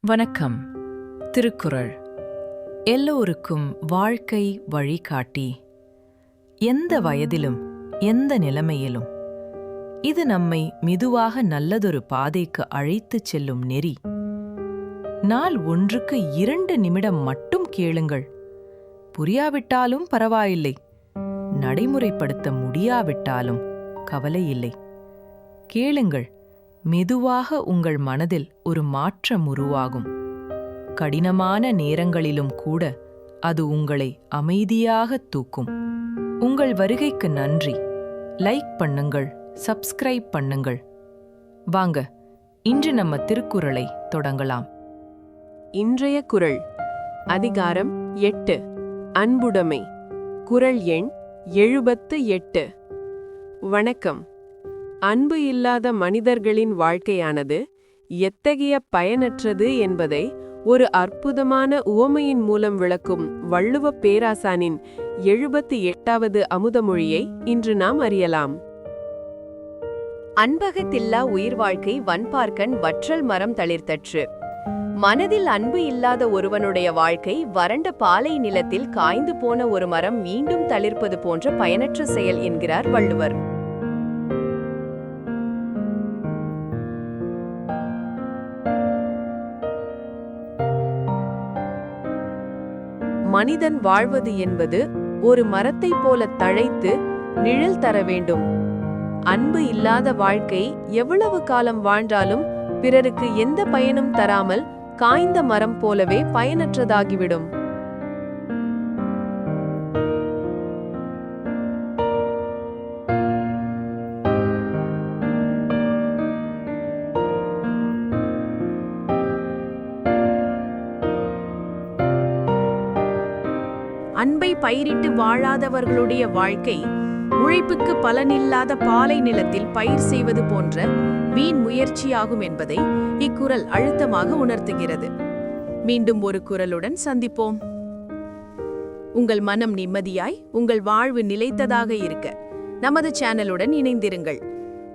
வணக்கம். திருக்குறள் எல்லோருக்கும் வாழ்க்கை வழிகாட்டி. எந்த வயதிலும் எந்த நிலைமையிலும் இது நம்மை மெதுவாக நல்லதொரு பாதைக்கு அழைத்துச் செல்லும் நெறி. நாள் ஒன்றுக்கு 2 நிமிடம் மட்டும் கேளுங்கள். புரியாவிட்டாலும் பரவாயில்லை, நடைமுறைப்படுத்த முடியாவிட்டாலும் கவலையில்லை. கேளுங்கள், மெதுவாக உங்கள் மனதில் ஒரு மாற்றம் உருவாகும். கடினமான நேரங்களிலும் கூட அது உங்களை அமைதியாக தூக்கும். உங்கள் வருகைக்கு நன்றி. லைக் பண்ணுங்கள், சப்ஸ்கிரைப் பண்ணுங்கள். வாங்க, இன்று நம்ம திருக்குறளை தொடங்கலாம். இன்றைய குறள் அதிகாரம் 8 அன்புடைமை. குறள் எண் 78. வணக்கம். அன்பு இல்லாத மனிதர்களின் வாழ்க்கையானது எத்தகைய பயனற்றது என்பதை ஒரு அற்புதமான உவமையின் மூலம் விளக்கும் வள்ளுவப் பேராசானின் 78வது அமுதமொழியை இன்று நாம் அறியலாம். அன்பகத்தில்லா உயிர் வாழ்க்கை வன்பார்க்கன் வற்றல் மரம் தளிர்த்தற்று. மனதில் அன்பு இல்லாத ஒருவனுடைய வாழ்க்கை வறண்ட பாலை நிலத்தில் காய்ந்து போன ஒரு மரம் மீண்டும் தளிர்ப்பது போன்ற பயனற்ற செயல் என்கிறார் வள்ளுவர். மனிதன் வாழ்வது என்பது ஒரு மரத்தைப் போல தழைத்து நிழல் தர வேண்டும். அன்பு இல்லாத வாழ்க்கை எவ்வளவு காலம் வாழ்ந்தாலும் பிறருக்கு எந்த பயனும் தராமல் காய்ந்த மரம் போலவே பயனற்றதாகிவிடும். அன்பை பயிரிட்டு வாழாதவர்களுடைய வாழ்க்கை உழைப்புக்கு பலனில்லாத பாலை நிலத்தில் பயிர் செய்வது போன்ற வீண் முயற்சியாகும் என்பதை இக்குறள் அழுத்தமாக உணர்த்துகிறது. மீண்டும் ஒரு குறளுடன் சந்திப்போம். உங்கள் மனம் நிம்மதியாய், உங்கள் வாழ்வு நிலைத்ததாக இருக்க நமது சேனலுடன் இணைந்திருங்கள்.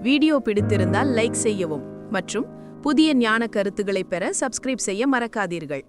வீடியோ பிடித்திருந்தால் லைக் செய்யவும் மற்றும் புதிய ஞான கருத்துக்களை பெற சப்ஸ்கிரைப் செய்ய மறக்காதீர்கள்.